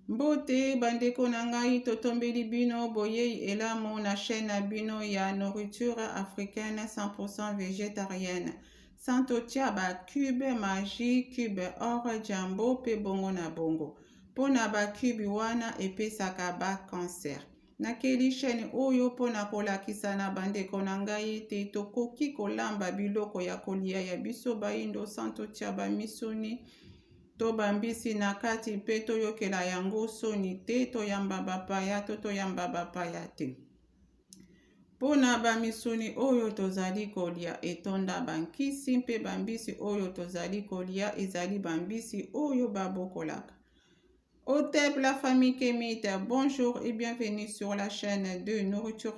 Beauté, bandeko nangai, totombeli bino, boye et là mon chaîne bino ya nourriture africaine 100% végétarienne. Santo tiaba cube magie, cube or jambo pe bongo na bongo. Pona ba cube wana epesaka ba cancer. Nakeli chaîne oyo pona kolakisa na bandeko nangai te tokoki kolamba biloko ya kolia ya biso baindo santo tiaba misuni. Tobambisi na kati mpe toyokela yango soni te toyamba bapaya to toyamba bapaya te. Pona bamisuni oyo tozali kolia etonda bankisi mpe bambisi oyo tozali kolia ezali bambisi oyo babokolaka. Au thème la famille Kémite, bonjour et bienvenue sur la chaîne de nourriture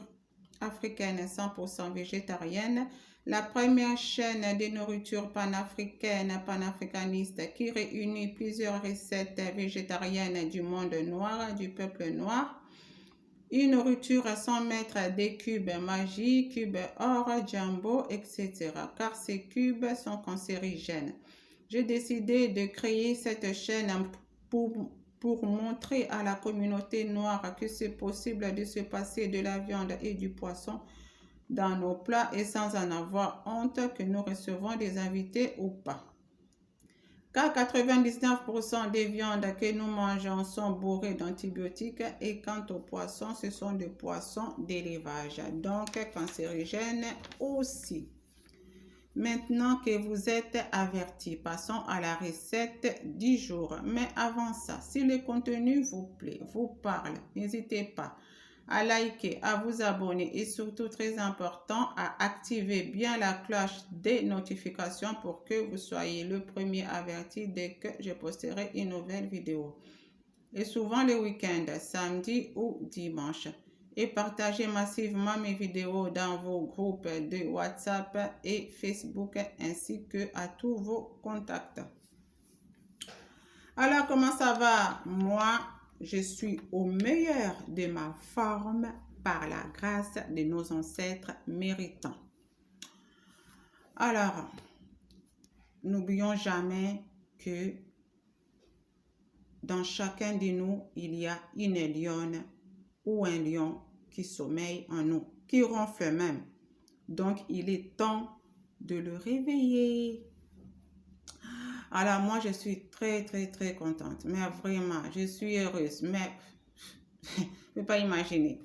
africaine 100% végétarienne, la première chaîne de nourriture panafricaine, panafricaniste qui réunit plusieurs recettes végétariennes du monde noir, du peuple noir. Une nourriture sans mettre des cubes magiques, cubes or, jumbo, etc. car ces cubes sont cancérigènes. J'ai décidé de créer cette chaîne pour montrer à la communauté noire que c'est possible de se passer de la viande et du poisson dans nos plats et sans en avoir honte que nous recevons des invités ou pas. Car 99% des viandes que nous mangeons sont bourrées d'antibiotiques et quant aux poissons, ce sont des poissons d'élevage, donc cancérigènes aussi. Maintenant que vous êtes avertis, passons à la recette du jour. Mais avant ça, si le contenu vous plaît, vous parle, n'hésitez pas à liker, à vous abonner et surtout très important, à activer bien la cloche des notifications pour que vous soyez le premier averti dès que je posterai une nouvelle vidéo. Et souvent le week-end, samedi ou dimanche. Et partagez massivement mes vidéos dans vos groupes de WhatsApp et Facebook ainsi que à tous vos contacts. Alors, comment ça va? Moi, je suis au meilleur de ma forme par la grâce de nos ancêtres méritants. Alors, n'oublions jamais que dans chacun de nous, il y a une lionne ou un lion qui sommeille en nous, qui ronfle même. Donc, il est temps de le réveiller. Alors, moi, je suis très contente. Mais vraiment, je suis heureuse. Mais, je ne peux pas imaginer.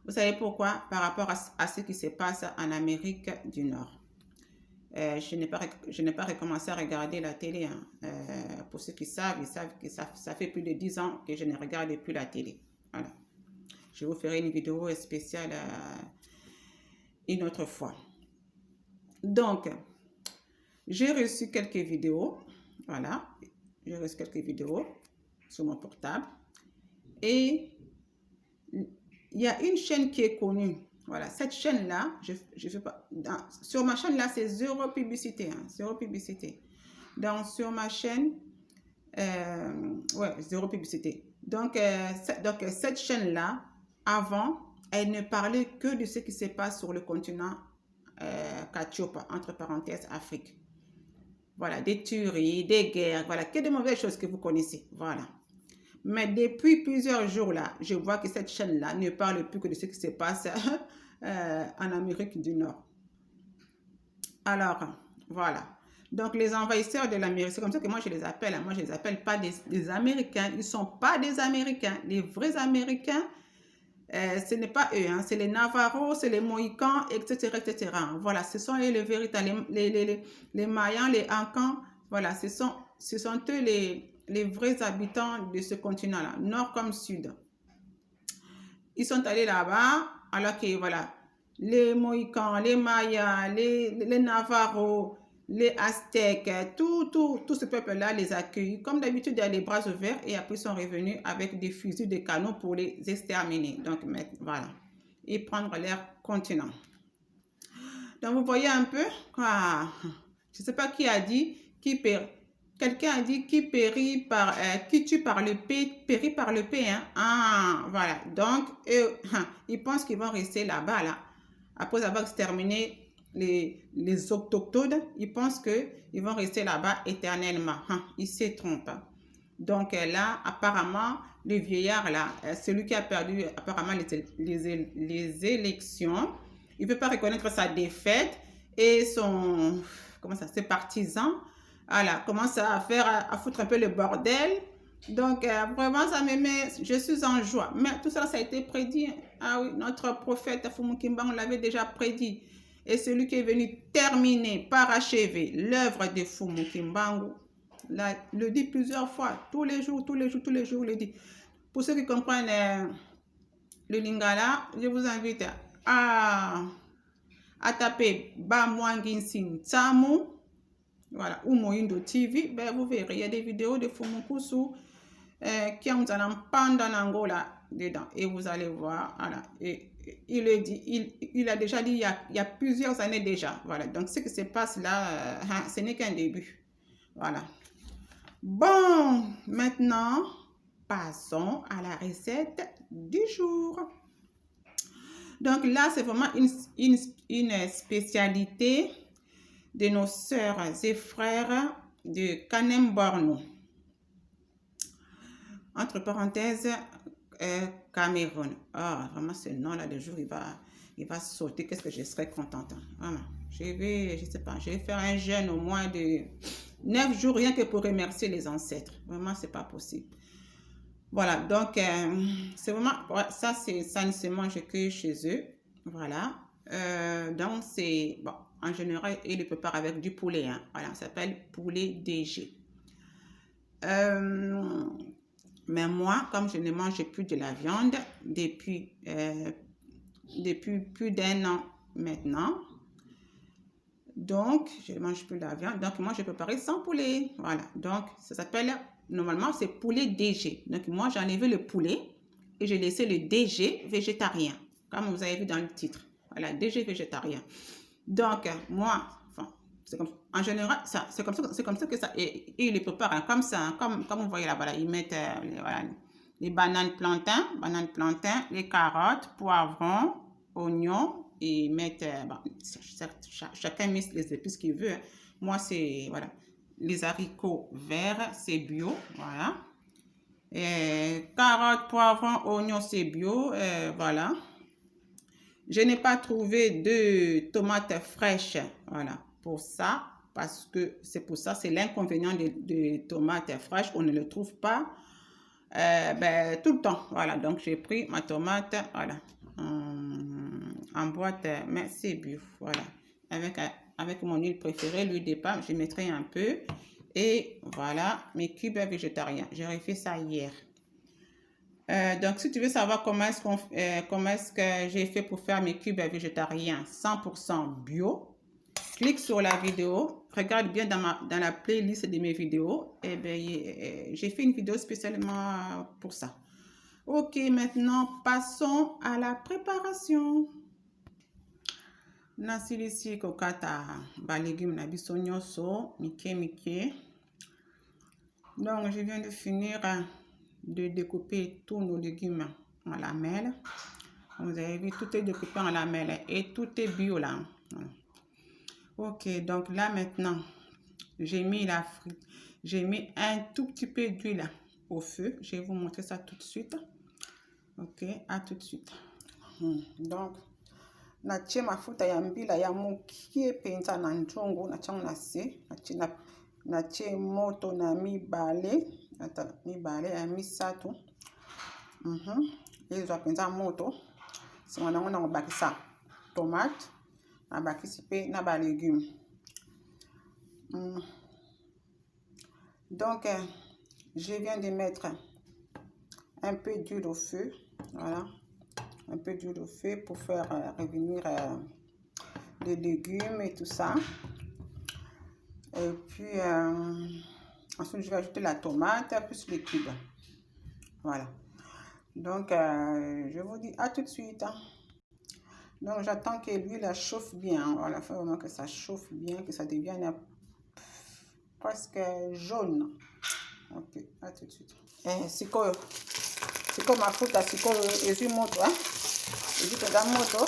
Vous savez pourquoi? Par rapport à ce qui se passe en Amérique du Nord. Je n'ai pas recommencé à regarder la télé. Hein. Pour ceux qui savent, ils savent que ça fait plus de 10 ans que je ne regarde plus la télé. Voilà. Je vous ferai une vidéo spéciale une autre fois. Donc, j'ai reçu quelques vidéos. Voilà. J'ai reçu quelques vidéos sur mon portable. Et il y a une chaîne qui est connue. Voilà. Cette chaîne-là, je fais pas, sur ma chaîne-là, c'est zéro publicité. Hein, zéro publicité. Donc, sur ma chaîne, ouais, zéro publicité. Donc cette chaîne-là, avant, elle ne parlait que de ce qui se passe sur le continent Katiopa, entre parenthèses, Afrique. Voilà, des tueries, des guerres, voilà, que de mauvaises choses que vous connaissez. Voilà. Mais depuis plusieurs jours là, je vois que cette chaîne-là ne parle plus que de ce qui se passe en Amérique du Nord. Alors, voilà. Donc, les envahisseurs de l'Amérique, c'est comme ça que moi je les appelle. Moi, je les appelle pas des Américains. Ils ne sont pas des Américains. Les vrais Américains, ce n'est pas eux. Hein. C'est les Navarros, c'est les Mohicans, etc., etc. Voilà, ce sont les véritables, les Mayans, les Ankans. Voilà, ce sont eux les vrais habitants de ce continent-là, nord comme sud. Ils sont allés là-bas, alors que, voilà, les Mohicans, les Mayas, les Navarros, les Aztèques, tout ce peuple-là les accueille. Comme d'habitude, il y a les bras ouverts et après ils sont revenus avec des fusils, des canons pour les exterminer. Donc, voilà. Et prendre leur continent. Donc, vous voyez un peu, quoi. Je ne sais pas qui a dit, quelqu'un a dit qui périt par, qui tue par le P, périt par le P. Hein. Ah, voilà. Donc, ils pensent qu'ils vont rester là-bas, là. Après avoir exterminé les autochtones, ils pensent qu'ils vont rester là-bas éternellement. Ils se trompent. Donc là, apparemment, le vieillard là, celui qui a perdu apparemment les élections, il ne peut pas reconnaître sa défaite et ses partisans, voilà, commencent à foutre un peu le bordel. Donc vraiment, ça me met, je suis en joie. Mais tout ça, ça a été prédit. Ah oui, notre prophète Fumu Kimbangu l'avait déjà prédit. Et celui qui est venu terminer, parachever l'œuvre de Fumu Kimbangu, le dit plusieurs fois, tous les jours, le dit. Pour ceux qui comprennent le lingala, je vous invite à taper Bamwanginsin Tsamu, voilà, ou Moindo TV, ben vous verrez, il y a des vidéos de Fumukusu qui ont un panda Angola dedans, et vous allez voir, voilà, et il le dit, il a déjà dit il y a plusieurs années déjà, voilà, donc ce qui se passe là, ce n'est qu'un début, voilà. Bon, maintenant, passons à la recette du jour. Donc là, c'est vraiment une spécialité de nos sœurs et frères de Kanem Borno. Entre parenthèses, Cameroun. Ah, vraiment, ce nom-là, le jour, il va sauter. Qu'est-ce que je serais contente. Vraiment. Je vais faire un jeûne au moins de 9 jours, rien que pour remercier les ancêtres. Vraiment, c'est pas possible. Voilà, donc, c'est vraiment, ça ne se mange que chez eux. Voilà. Donc, c'est, bon, en général, ils le préparent avec du poulet. Hein. Voilà, ça s'appelle poulet DG. Mais moi, comme je ne mange plus de la viande depuis plus d'1 an maintenant, donc je ne mange plus de la viande. Donc moi, je préparais sans poulet. Voilà. Donc ça s'appelle, normalement, c'est poulet DG. Donc moi, j'ai enlevé le poulet et j'ai laissé le DG végétarien, comme vous avez vu dans le titre. Voilà, DG végétarien. Donc moi, c'est comme, en général, c'est comme ça que ça, et ils les préparent hein, comme ça, hein, comme vous voyez là, voilà, ils mettent voilà, les bananes plantains, les carottes, poivrons, oignons, et ils mettent, bon, chacun met les épices qu'il veut. Hein. Moi, c'est, voilà, les haricots verts, c'est bio, voilà. Et carottes, poivrons, oignons, c'est bio, voilà. Je n'ai pas trouvé de tomates fraîches, voilà. Pour ça, parce que c'est pour ça, c'est l'inconvénient des tomates fraîches, on ne le trouve pas tout le temps. Voilà, donc j'ai pris ma tomate, voilà, en boîte, mais c'est bio, voilà. Avec mon huile préférée, l'huile de palme, je mettrai un peu. Et voilà, mes cubes végétariens. J'ai refait ça hier. Donc, si tu veux savoir comment est-ce que j'ai fait pour faire mes cubes végétariens 100% bio, clique sur la vidéo, regarde bien dans la playlist de mes vidéos. Et bien, j'ai fait une vidéo spécialement pour ça. Ok, maintenant, passons à la préparation. Nasilisi kokata ba légumes na biso nyonso, mike. Donc, je viens de finir de découper tous nos légumes en lamelles. Vous avez vu, tout est découpé en lamelles et tout est bio là. Ok, donc là maintenant, j'ai mis un tout petit peu d'huile au feu. Je vais vous montrer ça tout de suite. Ok, à tout de suite. Donc, natie mafuta ya mbila ya mukie penza na njongo na chango na se. Natie moto na mibale ya misato. Ezwa penza moto. Sima nango na bakisa tomate. Na bakisi pe na ba légumes. Donc, je viens de mettre un peu d'huile au feu. Voilà. Un peu d'huile au feu pour faire revenir les légumes et tout ça. Et puis, ensuite, je vais ajouter la tomate plus les cubes. Voilà. Donc, je vous dis à tout de suite. Hein. Donc, j'attends que l'huile chauffe bien. Voilà, il faut vraiment que ça chauffe bien, que ça devienne presque jaune. Ok, à tout de suite. Siko mafuta, siko ezi moto, hein. Ezi peza moto.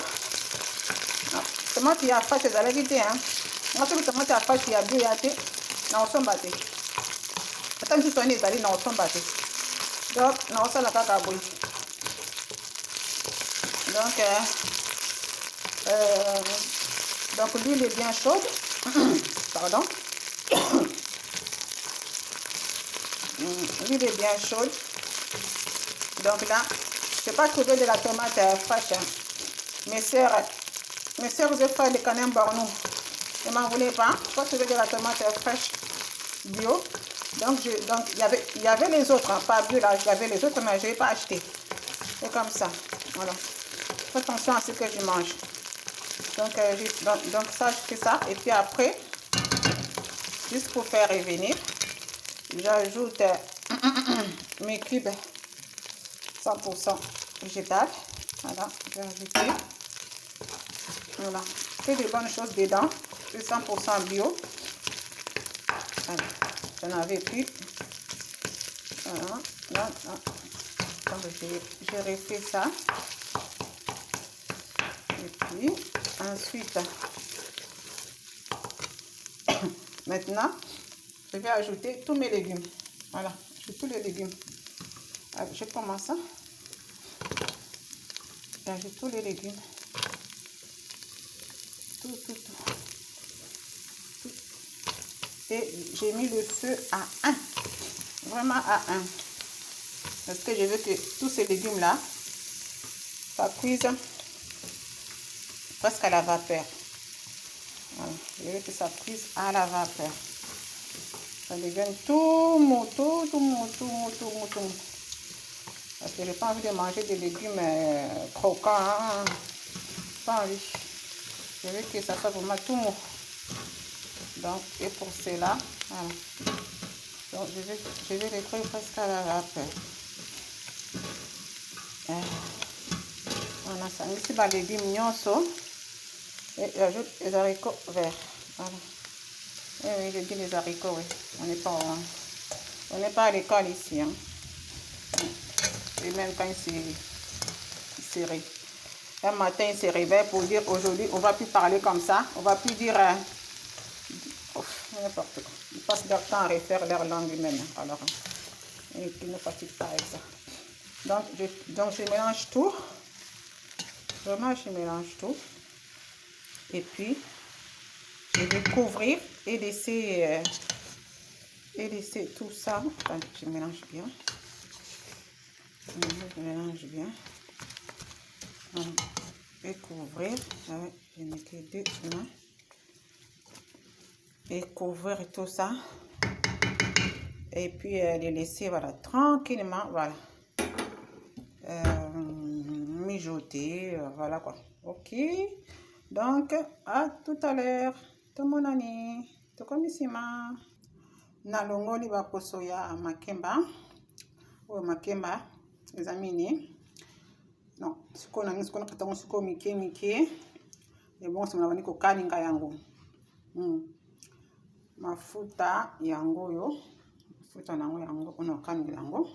Tomate ya fati ezalaki te, hein. Moi, tomate ya fati ya bio ya te, na osomba te. Attends, je suis allée dans ton bâtiment. Donc, non, ça n'a pas cabouille. Donc l'huile est bien chaude. Pardon. L'huile est bien chaude. Donc là, je n'ai pas trouvé de la tomate fraîche. Hein. Mes soeurs, ont fait des canins bornou. Ne m'en voulez pas. Je n'ai pas trouvé de la tomate fraîche bio. Donc il y avait les autres, hein, pas bio là. Il y avait les autres, mais je n'ai pas acheté. C'est comme ça. Voilà. Fais attention à ce que je mange. Donc ça, je fais ça. Et puis après, juste pour faire revenir, j'ajoute mes cubes 100% végétal. Voilà, je vais ajouter. Voilà, que de bonnes choses dedans. C'est 100% bio. Voilà, j'en avais plus. Voilà, là. Donc je refais ça. Et puis, ensuite, maintenant, je vais ajouter tous mes légumes. Voilà, tous les légumes. Alors, je commence. J'ajoute tous les légumes. Tout. Et j'ai mis le feu à 1. Vraiment à 1. Parce que je veux que tous ces légumes-là, ça cuise presque à la vapeur. Voilà. Je veux que ça cuise à la vapeur. Ça devienne tout mou. Parce que je n'ai pas envie de manger des légumes croquants. Hein. Pas envie. Je veux que ça soit vraiment tout mou. Donc, et pour cela, voilà. Donc, je vais les cuire presque à la vapeur. Voilà, ça ici, les légumes nyonso. Et j'ajoute les haricots verts. Voilà. Et oui, je dis les haricots, oui. On n'est pas à l'école ici. Hein. Et même quand un matin, il se réveille pour dire aujourd'hui, on ne va plus parler comme ça. On ne va plus dire n'importe quoi. Ils passent leur temps à refaire leur langue même. Alors, et qu'ils ne fatiguent pas avec ça. Donc, je mélange tout. Vraiment, je mélange tout. Et puis, je vais couvrir et laisser tout ça. Attends, je mélange bien. Je mélange bien. Voilà. Et couvrir. Je mets que 2 mains. Et couvrir tout ça. Et puis, les laisser, voilà, tranquillement, voilà. Mijoter, voilà quoi. Ok. Donc, à tout à l'heure. Tout mon ami. Tout comme ici, ma. Nalongoli bakoso ya makemba. Ou makemba. Les amis, non. Siko na siko na katango siko mike. Et bon, si mnavani ko kaninga yango. Mafuta yango yo. Mafuta nango yango. On a kaninga yango.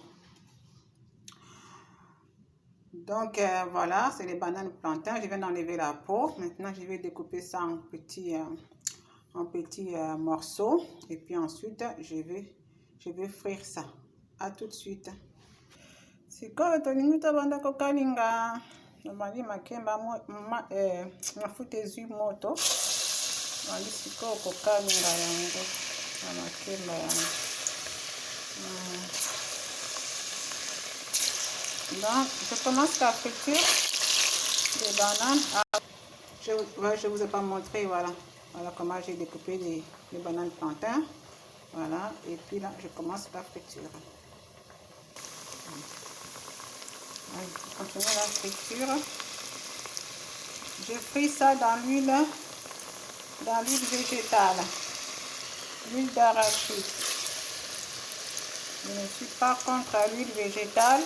Donc voilà, c'est les bananes plantains. Je viens d'enlever la peau. Maintenant, je vais découper ça en petits morceaux. Et puis ensuite, je vais frire ça. À tout de suite. Sikoyo tolingi banda ko kalinga. Nomali makemba mafuta ezui moto. Mali sikoyo ko kalinga yango. Makemba yango. Donc, je commence la friture des bananes. Je vous ai pas montré, voilà comment j'ai découpé les bananes plantains. Voilà, et puis là, je commence la friture. Je continue la friture. Je fris ça dans l'huile végétale, l'huile d'arachide. Je ne suis pas contre l'huile végétale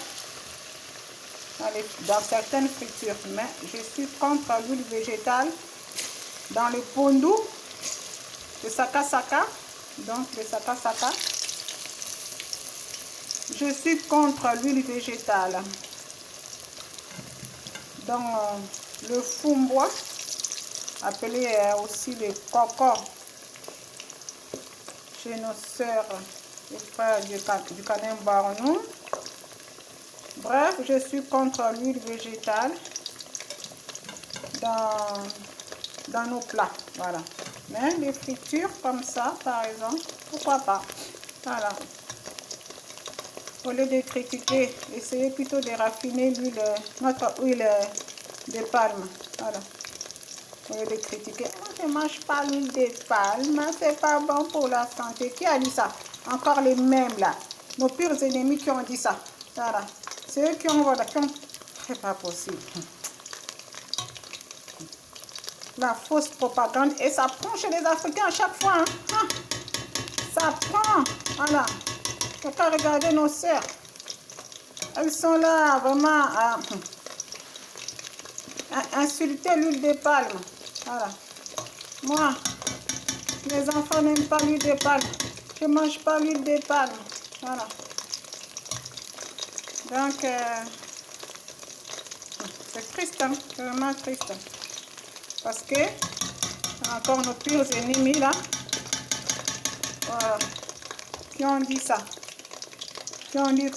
dans certaines fritures, mais je suis contre l'huile végétale dans le pondu, le saka. Donc le saka. Je suis contre l'huile végétale dans le fumbois, appelé aussi le coco chez nos sœurs Je ferai du canne bornou. Bref, je suis contre l'huile végétale dans nos plats. Voilà. Mais les fritures comme ça, par exemple, pourquoi pas. Voilà. Au lieu de critiquer, essayez plutôt de raffiner l'huile, notre huile de palme. Voilà. Au lieu de critiquer, moi je ne mange pas l'huile de palme, c'est pas bon pour la santé. Qui a dit ça? Encore les mêmes là. Nos pires ennemis qui ont dit ça. Voilà. C'est eux qui ont, voilà, c'est pas possible. La fausse propagande. Et ça prend chez les Africains à chaque fois. Hein. Ça prend. Voilà. Il faut pas regarder nos sœurs. Elles sont là vraiment à insulter l'huile de palme. Voilà. Moi, les enfants n'aiment pas l'huile de palme. Je ne mange pas l'huile de palme. Voilà. Donc, c'est triste, hein? C'est vraiment triste. Parce que, encore nos pires ennemis là, voilà, qui ont dit ça. Qui ont dit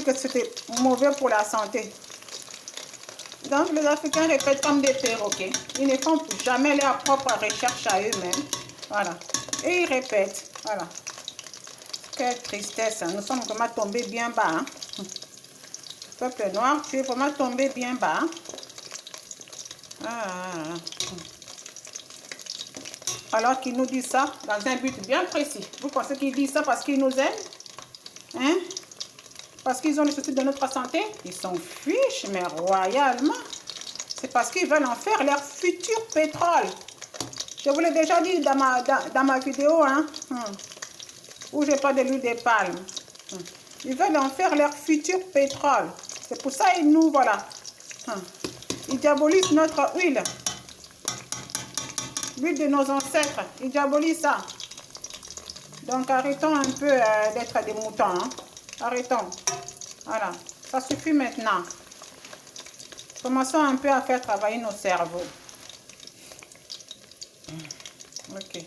que c'était mauvais pour la santé. Donc, les Africains répètent comme des perroquets. Ils ne font jamais leur propre recherche à eux-mêmes. Voilà. Et ils répètent. Voilà. Quelle tristesse. Hein. Nous sommes vraiment tombés bien bas. Hein. Peuple noir, tu es vraiment tombé bien bas. Hein. Ah. Alors qu'ils nous disent ça dans un but bien précis. Vous pensez qu'ils disent ça parce qu'ils nous aiment? Hein? Parce qu'ils ont le souci de notre santé? Ils s'en fichent, mais royalement. C'est parce qu'ils veulent en faire leur futur pétrole. Je vous l'ai déjà dit dans ma vidéo, hein, où je parle de l'huile de palme. Ils veulent en faire leur futur pétrole. C'est pour ça qu'ils nous, voilà. Ils diabolisent notre huile. L'huile de nos ancêtres. Ils diabolisent ça. Donc arrêtons un peu d'être des moutons. Hein. Arrêtons. Voilà. Ça suffit maintenant. Commençons un peu à faire travailler nos cerveaux. Ok.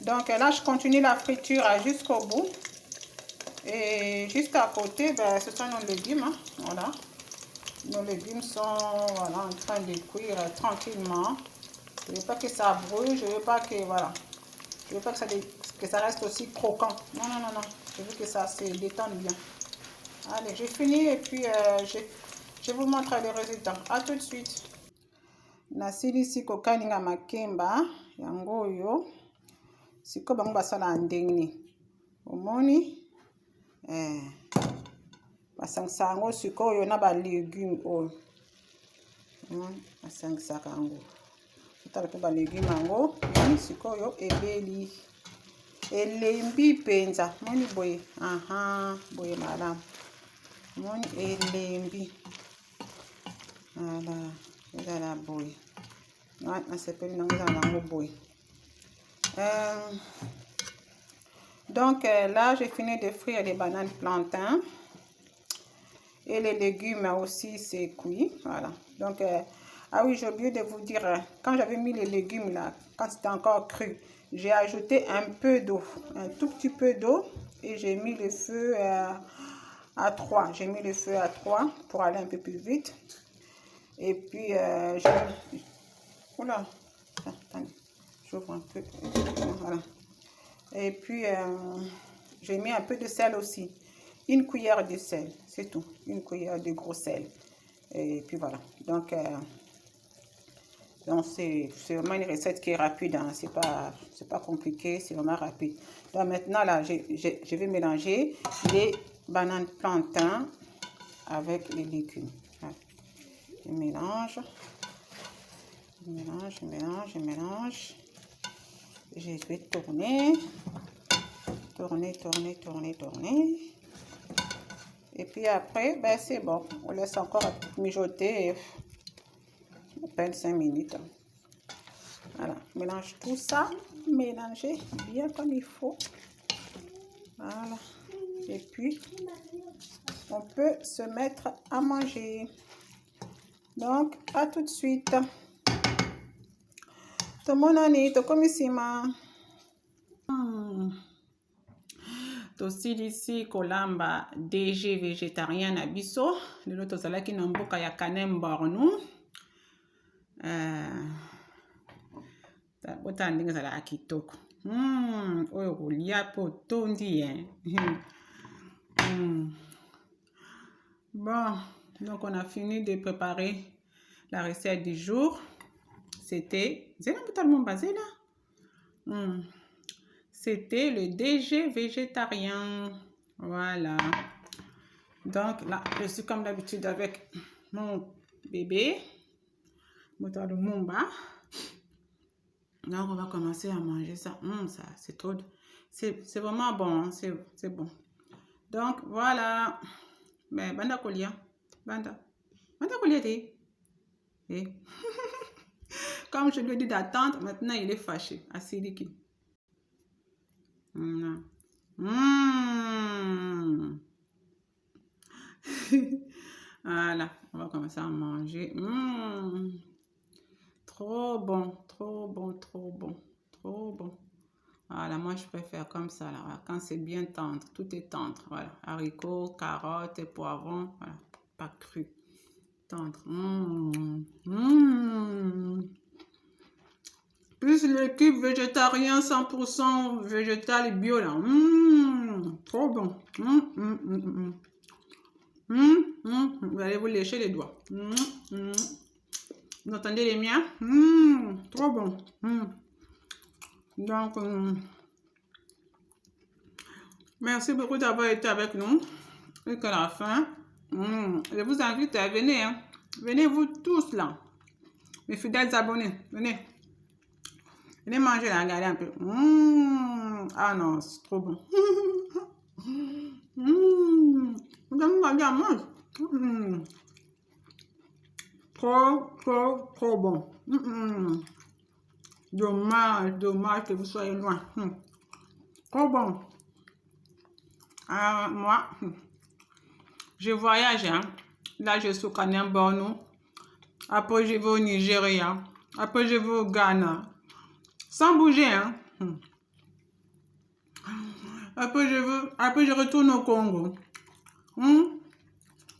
Donc là, je continue la friture jusqu'au bout. Et juste à côté, ben, ce sont nos légumes. Hein. Voilà. Nos légumes sont voilà, en train de cuire tranquillement. Je ne veux pas que ça brûle. Je ne veux pas que, voilà. Je veux pas que ça reste aussi croquant. Non, non, non, non. Je veux que ça se détende bien. Allez, j'ai fini et puis je vous montre les résultats. À tout de suite. Nasilisi kokalinga makemba yango oyo. Siko bango basala ndenge. Omoni basangisa yango siko oyo na ba légumes oyo. Basangisa yango. Tala pe ba légumes yango, siko oyo ebeli. Elembi penza. Moni boye. Aha, boye madame. Moni elembi. Voilà, ezala boye. Nasepeli nango ezala nango boye. Donc là, j'ai fini de frire les bananes plantains. Et les légumes aussi, c'est cuit. Voilà. Donc, ah oui, j'ai oublié de vous dire, quand j'avais mis les légumes là, quand c'était encore cru, j'ai ajouté un peu d'eau, un tout petit peu d'eau. Et j'ai mis le feu à 3. J'ai mis le feu à 3 pour aller un peu plus vite. Et puis, oula, attendez, j'ouvre un peu. Voilà. Et puis, j'ai mis un peu de sel aussi. Une cuillère de sel, c'est tout. Une cuillère de gros sel. Et puis voilà. Donc c'est vraiment une recette qui est rapide. Hein. C'est pas compliqué, c'est vraiment rapide. Donc maintenant, là, je vais mélanger les bananes plantains avec les légumes. Voilà. Je mélange. Je mélange, je mélange, je mélange. Je vais tourner. Tourner, tourner, tourner, tourner. Et puis après, ben c'est bon. On laisse encore mijoter à peine 5 minutes. Voilà. Mélange tout ça. Mélangez bien comme il faut. Voilà. Et puis, on peut se mettre à manger. Donc, à tout de suite. Tomonani, tokomisima. tosilisi kolamba DG végétarien na biso. Lelo tozalaki na mboka ya Kanem Bornou. Botala ndenge ezalaka kitoko. Oyo kolia po tondi Bon, donc on a fini de préparer la recette du jour. C'était c'était le DG végétarien. Voilà. Donc là, je suis comme d'habitude avec mon bébé, moteur de Mumba. Donc on va commencer à manger ça. Ça c'est trop. C'est vraiment bon. Hein? C'est bon. Donc voilà. Mais banda kolia. Banda kolia t'es. Comme je lui ai dit d'attendre, maintenant il est fâché. Acidiki. Voilà, on va commencer à manger. Trop bon, trop bon, trop bon, trop bon. Voilà, moi je préfère comme ça, là, voilà, quand c'est bien tendre, tout est tendre. Voilà, haricots, carottes et poivrons, voilà, pas cru. Tendre. Plus l'équipe végétarien 100% végétal et bio là. Trop bon. Vous allez vous lécher les doigts. Vous entendez les miens? Trop bon. Donc, merci beaucoup d'avoir été avec nous. Et qu'à la fin, je vous invite à venir. Hein. Venez vous tous là. Mes fidèles abonnés. Venez. Venez manger là, regardez un peu. Ah non, c'est trop bon. Trop bon. Dommage que vous soyez loin. Trop bon. Moi, je voyage. Hein. Là, je suis au Kanem Bornou. Après, je vais au Nigeria. Après, je vais au Ghana. Sans bouger, hein. Après, je retourne au Congo.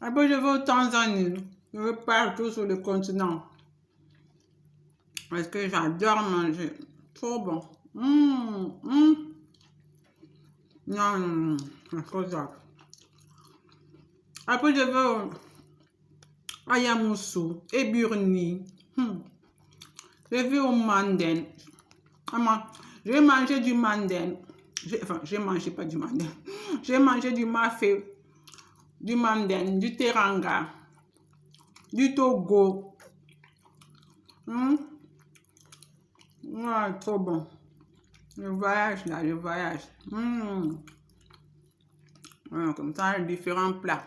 Après, je vais au Tanzanie. Je vais partout sur le continent. Parce que j'adore manger. Trop bon. Non, trop ça. Après, je vais à Yamoussoukro et Burni. Je vais au Manden. Je vais manger du Manden. Je mange pas du Manden. Je vais manger du Mafé, du Manden, du Teranga, du Togo. Trop bon. Le voyage là, le voyage. Comme ça, différents plats.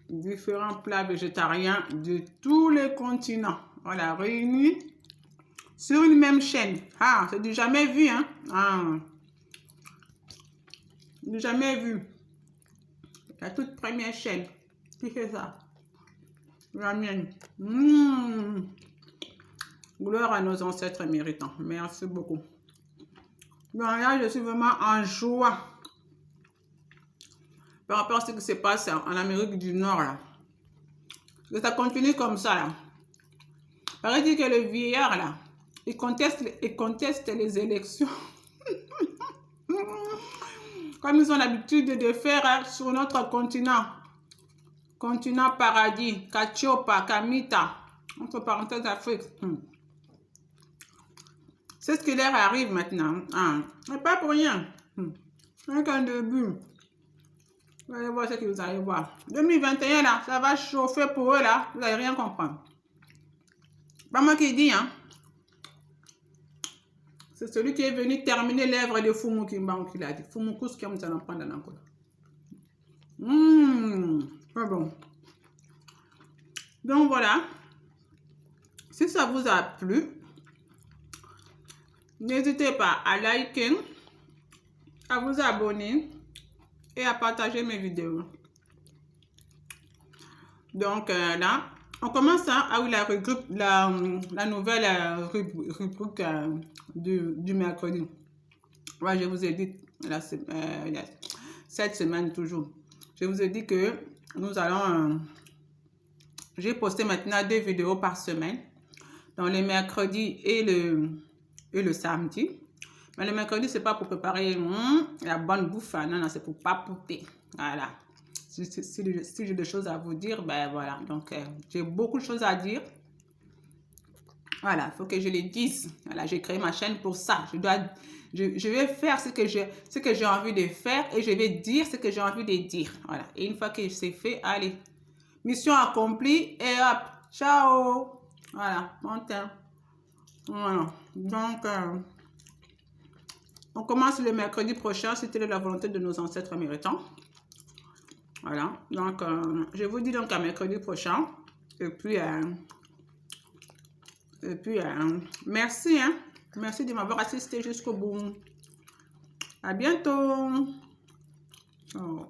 Différents plats végétariens de tous les continents. Voilà, réunis sur une même chaîne. C'est du jamais vu, hein. Du jamais vu. La toute première chaîne. Qui fait ça? La mienne. Gloire à nos ancêtres méritants. Merci beaucoup. Donc là, je suis vraiment en joie par rapport à ce qui se passe en Amérique du Nord là. Que ça continue comme ça là. Paraît-il que le vieillard là, il conteste les élections. Comme ils ont l'habitude de faire sur notre continent. Continent paradis, Kachiopa, Kamita, entre parenthèses Afrique. C'est ce qui leur arrive maintenant. Mais pas pour rien. Avec un début. Vous allez voir ce que vous allez voir. 2021 là, ça va chauffer pour eux là. Vous n'allez rien comprendre. Pas moi qui dis, hein. C'est celui qui est venu terminer l'œuvre de Fumukimba qui l'a dit. Fumukus qui nous allons prendre dans le col. Très bon. Donc voilà. Si ça vous a plu, n'hésitez pas à liker, à vous abonner et à partager mes vidéos. Donc là, on commence la nouvelle rubrique du mercredi. Ouais, je vous ai dit cette semaine toujours. Je vous ai dit que nous allons... j'ai posté maintenant 2 vidéos par semaine. Donc le mercredi et le samedi. Mais le mercredi, c'est pas pour préparer la bonne bouffe. Non, non, c'est pour papoter. Voilà. Si j'ai des choses à vous dire, ben voilà. Donc, j'ai beaucoup de choses à dire. Voilà, il faut que je les dise. Voilà, j'ai créé ma chaîne pour ça. Je vais faire ce que j'ai envie de faire et je vais dire ce que j'ai envie de dire. Voilà. Et une fois que c'est fait, allez, mission accomplie et hop, ciao. Voilà, bon temps. Voilà. Donc, on commence le mercredi prochain, c'était la volonté de nos ancêtres méritants. Voilà. Donc, je vous dis donc à mercredi prochain. Et puis, merci, hein. Merci de m'avoir assisté jusqu'au bout. À bientôt. Oh.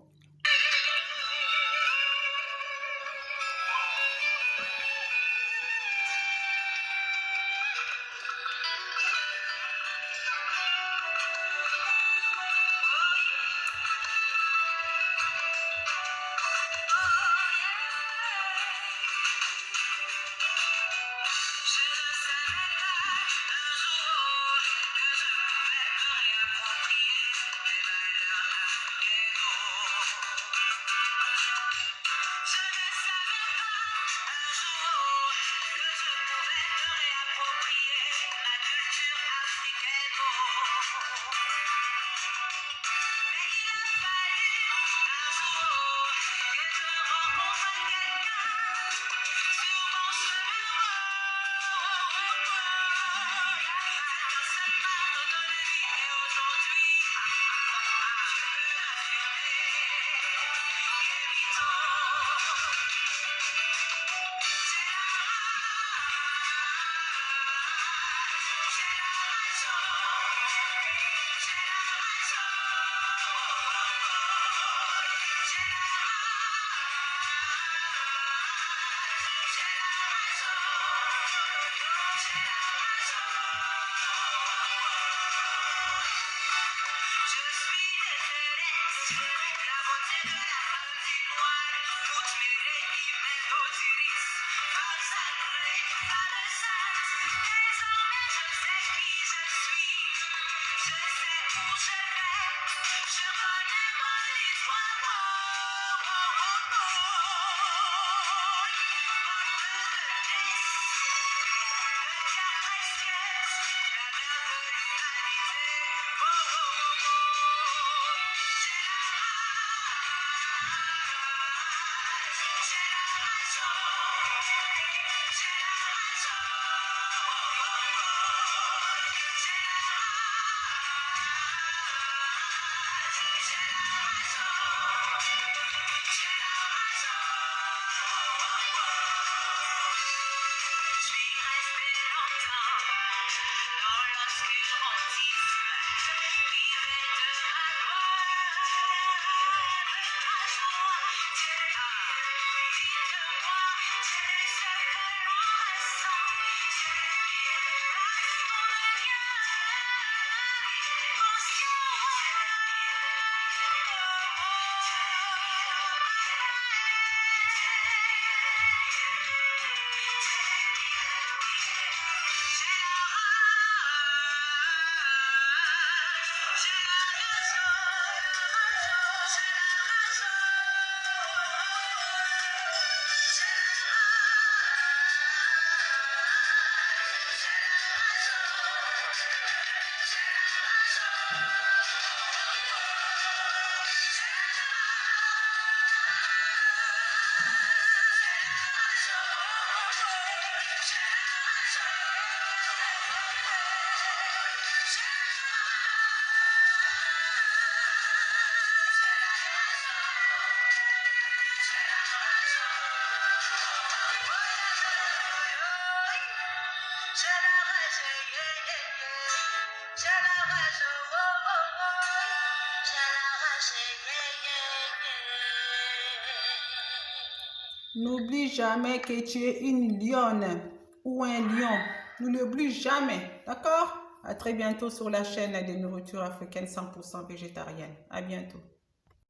N'oublie jamais que tu es une lionne ou un lion. Ne l'oublie jamais, d'accord? À très bientôt sur la chaîne des nourritures africaines 100% végétariennes. À bientôt.